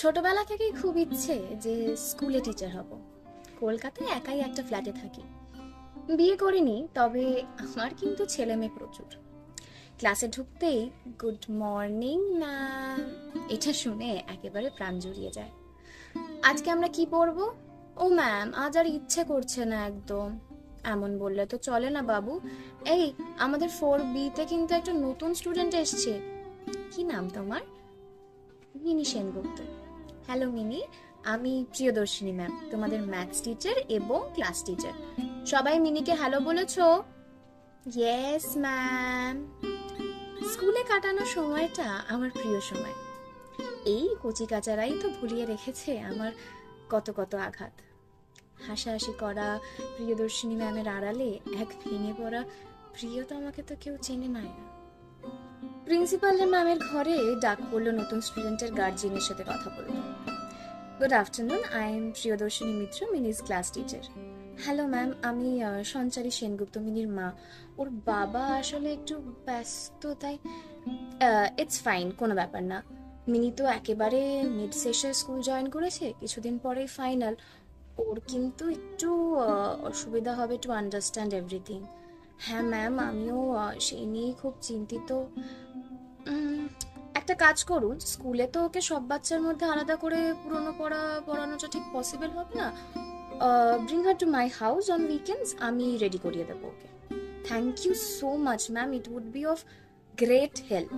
ছোটবেলা থেকেই খুব ইচ্ছে যে স্কুলে টিচার হব। কলকাতায় একাই একটা ফ্ল্যাটে থাকি, বিয়ে করিনি, তবে আমার কিন্তু ছেলে মেয়ে প্রচুর। ক্লাসে ঢুকতেই গুড মর্নিং ম্যাম, এটা শুনে একেবারে প্রাণ জুড়িয়ে যায়। আজকে আমরা কি পড়বো? ও ম্যাম, আজ আর ইচ্ছে করছে না একদম। এমন বললে তো চলে না বাবু। এই, আমাদের 4B তে কিন্তু একটা নতুন স্টুডেন্ট এসছে। কি নাম তোমার? মিনি সেনগুপ্ত। হ্যালো মিনি, আমি প্রিয়দর্শিনী ম্যাম, তোমাদের ম্যাথস টিচার এবং ক্লাস টিচার। সবাই মিনিকে হ্যালো বলেছো? Yes ma'am. স্কুলে কাটানো সময়টা আমার প্রিয় সময়। এই কচিকাচারাই তো ভুলিয়ে রেখেছে আমার কত কত আঘাত। হাসাহাসি করা প্রিয়দর্শিনী ম্যামের আড়ালে এক ভেঙে পড়া প্রিয়তা আমাকে তো কেউ চেনে নাই না। প্রিন্সিপালের ম্যামের ঘরে ডাক পড়লো নতুন স্টুডেন্টের গার্জিয়ানের সাথে কথা বলতে। Good afternoon, I am Priyadarshini Mitra, Mini's class teacher. Hello ma'am, আমি সঞ্চারী সেনগুপ্ত, মিনির মা। ওর বাবা আসলে একটু ব্যস্ত, তাই ইটস ফাইন, কোনো ব্যাপার না। মিনি তো একেবারে মিড সেশন স্কুল জয়েন করেছে, কিছুদিন পরেই ফাইনাল। ওর কিন্তু একটু অসুবিধা হবে টু আন্ডারস্ট্যান্ড এভরিথিং। হ্যাঁ ম্যাম, আমিও সেই নিয়েই খুব চিন্তিত। একটা কাজ করুন, স্কুলে তো ওকে সব বাচ্চার মধ্যে আলাদা করে পুরনো পড়া পড়ানোটা ঠিক পসিবল হবে না। Bring her to my house on weekends, আমি রেডি করিয়ে দেবো ওকে। Thank you so much ma'am, it would be of great help.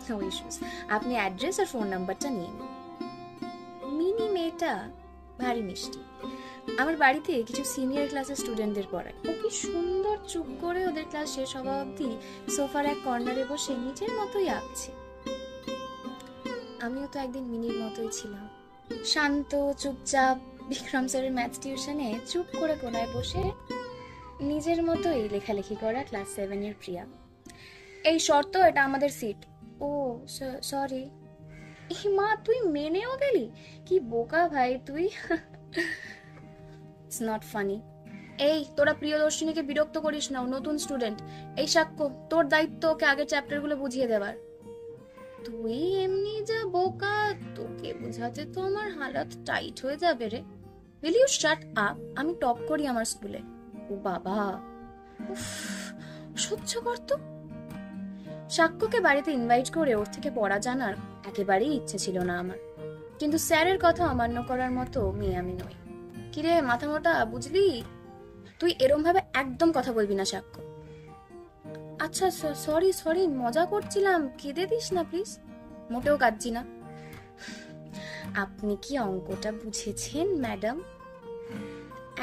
No issues, আপনি অ্যাড্রেস আর ফোন নাম্বারটা নিয়ে নিন। মিনি মেয়েটা ভারী মিষ্টি। আমার বাড়িতে কিছু সিনিয়র ক্লাসের স্টুডেন্টদের পড়ায়। ও কি সুন্দর চুপ করে ওদের ক্লাস শেষ হওয়া অবধি সোফার এক কর্নারে বসে নিজের মতোই আঁকছে। আমিও তো একদিন মিনির মতোই ছিলাম, শান্ত চুপচাপ। বিক্রম স্যারের ম্যাথস টিউশনে চুপ করে কোনায় বসে নিজের মতোই লেখালেখি করা ক্লাস 7-এর প্রিয়া। এই শর্ত, এটা আমাদের সিট। ও সরি। মা, তুই মেনেও গেলি? কি বোকা ভাই তুই। It's not funny. এই, তোরা প্রিয়দর্শিনীকে বিরক্ত করিস না, ও নতুন স্টুডেন্ট। এই সাক্ষ্য, তোর দায়িত্ব ওকে আগের চ্যাপ্টার গুলো বুঝিয়ে দেওয়ার। তুই এমনি যা বোকা, তোকে বোঝাতে তো আমার হালত টাইট হয়ে যাবে রে। Will you shut up? আমি টপ করি আমার স্কুলে। ও বাবা, উফ, সহ্য করতো। সাক্ষ্যকে বাড়িতে ইনভাইট করে ওর থেকে পড়া জানার একেবারেই ইচ্ছে ছিল না আমার, কিন্তু স্যারের কথা অমান্য করার মতো মেয়ে আমি নই। কিরে মাথা মোটা, বুঝলি? তুই এরম ভাবে একদম কথা বলবি না সাক্ষ্য। আচ্ছা সরি সরি, মজা করছিলাম, কেঁদে দিস না প্লিজ। মোটেও কাঁদছি না। আপনি কি অঙ্কটা বুঝেছেন ম্যাডাম?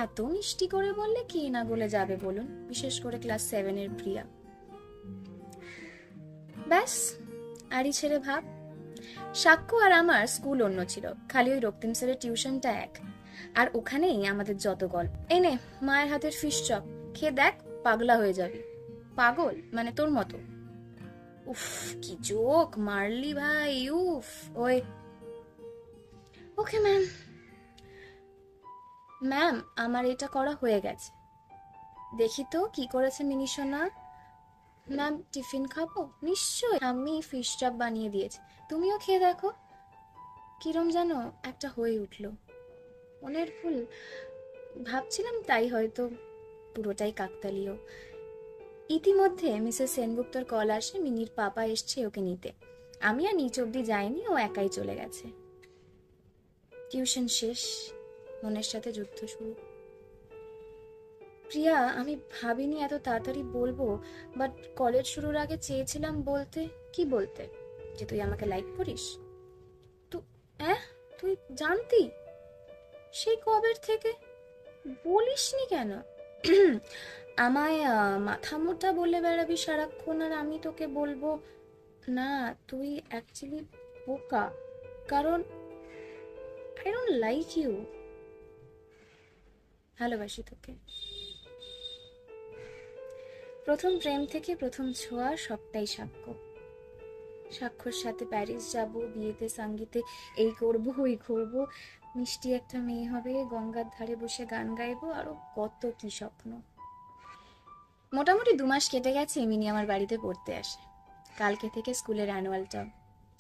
এত মিষ্টি করে বললে কে না বলে যাবে বলুন, বিশেষ করে ক্লাস 7-এর প্রিয়া। ব্যাস, আরই ছেড়ে ভাব। সাক্ষ্য আর আমার স্কুল অন্য ছিল, খালি ওই রক্তিম স্যারের টিউশনটা এক। আর ওখানেই আমাদের যত গল্প। এনে মায়ের হাতের ফিশ চপ খেয়ে দেখ, পাগলা হয়ে যাবি। পাগল মানে তোর মতো। উফ, কি জোক মারলি ভাই, উফ। ওই ওকে ম্যাম। ম্যাম, আমার এটা করা হয়ে গেছে। দেখি তো কি করেছে মিনি সোনা। ম্যাম, টিফিন খাবো? নিশ্চয়, আমি ফিশ চপ বানিয়ে দিয়েছি, তুমিও খেয়ে দেখো। কিরম যেন একটা হয়ে উঠলো, মনের ভুল ভাবছিলাম, তাই হয়তো পুরোটাই কাকতালীয়। ইতিমধ্যে মিসেস সেনগুপ্তর কল আসে, মিনির পাপা এসছে ওকে নিতে। আমি আর নিচ অব্দি যাইনি, ও একাই চলে গেছে। টিউশন শেষ, মনের সাথে যুদ্ধ শুরু। প্রিয়া, আমি ভাবিনি এত তাড়াতাড়ি বলবো, বাট কলেজ শুরুর আগে চেয়েছিলাম বলতে। কি বলতে? যে তুই আমাকে লাইক করিস। তুই জানতি? সেই কবের থেকে বলিসনি কেন? আমায় মাথা মোটা বলে বেড়াবি সারাক্ষণ, আর আমি তোকে বলবো না? তুই অ্যাকচুয়ালি বোকা, কারণ আই ডোন্ট লাইক ইউ। ভালোবাসি তোকে। প্রথম প্রেম থেকে প্রথম ছোঁয়া সবটাই সাক্ষ্য। সাক্ষ্যর সাথে প্যারিস যাব, বিয়েতে সঙ্গীতে এই করব ওই করব, মিষ্টি একটা মেয়ে হবে, গঙ্গার ধারে বসে গান গাইবো, আরো কত কি স্বপ্ন। মোটামুটি 2 মাস কেটে গেছে, মিনি আমার বাড়িতে পড়তে আসে। কালকে থেকে স্কুলের অ্যানুয়াল টার্ম।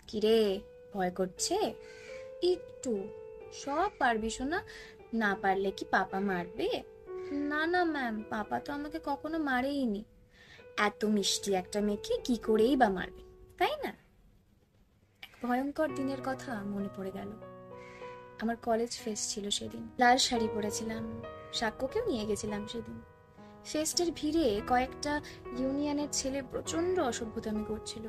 কিরে, ভয় করছে? একটু, সব পারবি শোনা, না পারলে কি পাপা মারবে? না না ম্যাম, পাপা তো আমাকে কখনো মারেইনি। এত মিষ্টি একটা মেয়েকে কি করেই বা মারবে, তাই না? এক ভয়ঙ্কর দিনের কথা মনে পড়ে গেল। আমার কলেজ ফেস্ট ছিল সেদিন। লাল শাড়ি পরেছিলাম, সাক্ষ্যকেও নিয়ে গেছিলাম সেদিন। ফেস্টের ভিড়ে কয়েকটা ইউনিয়নের ছেলে প্রচন্ড অসভ্যতামি করছিল।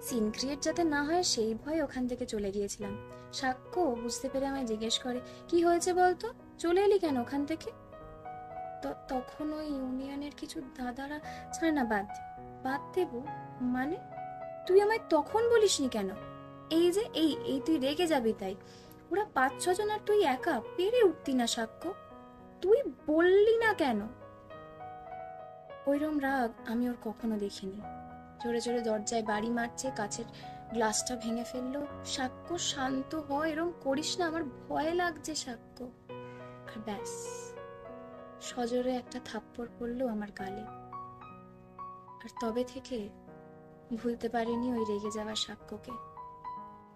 সিন ক্রিয়েট যাতে না হয় সেই ভয়ে ওখান থেকে চলে গিয়েছিলাম। সাক্ষ্য বুঝতে পেরে আমায় জিজ্ঞেস করে, কি হয়েছে বলতো, চলে এলি কেন ওখান থেকে? তখন ওই ইউনিয়নের কিছু দাদারা, ছাড় না, বাদ দেবো মানে? তুই আমায় তখন বলিসনি কেন? এই যে এই তুই রেগে যাবি তাই। ওরা 5-6 জন আর তুই একা, পেরে উঠতি না সাক্ষ্য? তুই বললি না কেন? ওইরম রাগ আমি ওর কখনো দেখিনি। জোরে জোরে দরজায় বাড়ি মারছে, কাছের গ্লাসটা ভেঙে ফেললো। সাক্ষ্য শান্ত হয়, এরম করিস না, আমার ভয় লাগছে সাক্ষ্য। আর ব্যাস, সজোরে একটা থাপ্পড় পড়লো আমার গালে। আর তবে থেকে ভুলতে পারিনি ওই রেগে যাওয়া সাক্ষ্যকে।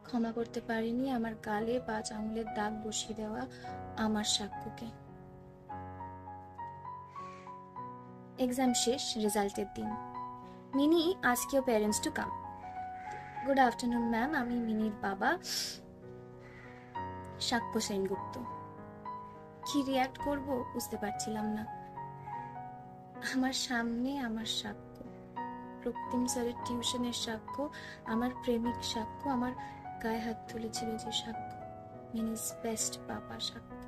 ক্ষমা করতে পারিনি আমার গালে 5 আঙুলের দাগ বসিয়ে দেওয়া আমার সাক্ষ্যকে। এক্সাম শেষ, রেজাল্টের দিন। Mini ask your parents to come. Good afternoon ma'am, আমি মিনির বাবা সাক্ষ্য সেনগুপ্ত। কি রিয়াক্ট করব বুঝতে পারছিলাম না। আমার সামনে আমার সাক্ষ্য, রক্তিম স্যারের টিউশনের সাক্ষ্য, আমার প্রেমিক সাক্ষ্য, আমার গায়ে হাত তুলেছিল যে সাক্ষ্য, মিনিস বেস্ট বাবা সাক্ষ্য।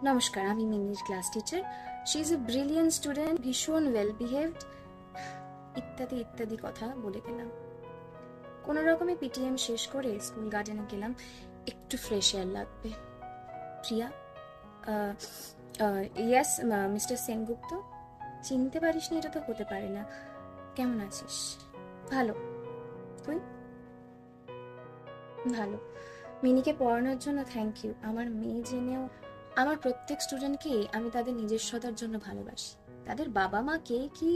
নমস্কার, আমি মিনির class teacher. She is a brilliant student, ভীষণ ওয়েল বিহেভড, ইত্যাদি ইত্যাদি কথা বলে গেলাম। কোনো রকমে পিটিএম শেষ করে স্কুল গার্ডেনে গেলাম, একটু ফ্রেশ এয়ার লাগবে। প্রিয়া, ইয়েস মিস্টার সেনগুপ্ত। চিনতে পারিসনি এটা তো হতে পারে না। কেমন আছিস? ভালো। তুই? ভালো। মিনিকে পড়ানোর জন্য থ্যাংক ইউ। আমার মেয়ে জেনেও, আমার প্রত্যেক স্টুডেন্টকে আমি তাদের নিজস্বতার জন্য ভালোবাসি। তাদের বাবা মা কে কি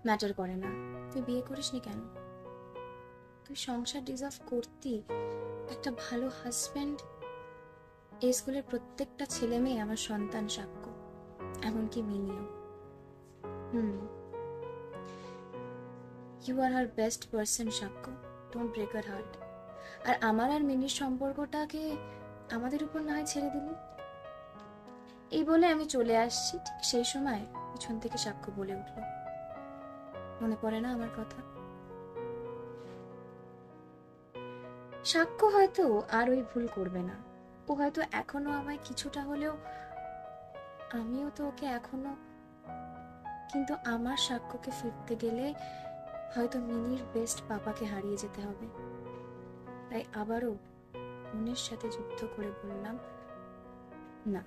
ম্যাটার করে না। তুই বিয়ে করিসনি কেন? তুই সংসার ডিজার্ভ করতি, একটা ভালো হাজব্যান্ড। এই স্কুলের প্রত্যেকটা ছেলে মেয়ে আমার সন্তান সাক্ষ্য, এমনকি মিনিও। You are her best person Sakshya, don't break her heart. আর আমার আর মিনির সম্পর্কটাকে আমাদের উপর না হয় ছেড়ে দিলি। এই বলে আমি চলে আসছি, ঠিক সেই সময় পিছন থেকে সাক্ষ্য বলে উঠল, মনে পড়ে না আমার কথা? সাক্ষ্য হয়তো আর ওই ভুল করবে না। ও হয়তো এখনো আমায় কিছুটা হলেও, আমিও তো ওকে এখনো। কিন্তু আমার সাক্ষ্যকে ফিরতে গেলে হয়তো মিনির বেস্ট পাপাকে হারিয়ে যেতে হবে। তাই আবারও মনের সাথে যুদ্ধ করে বললাম, না,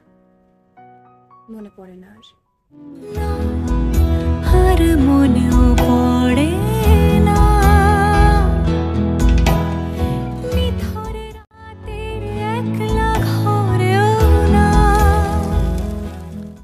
মনে পড়ে না আর।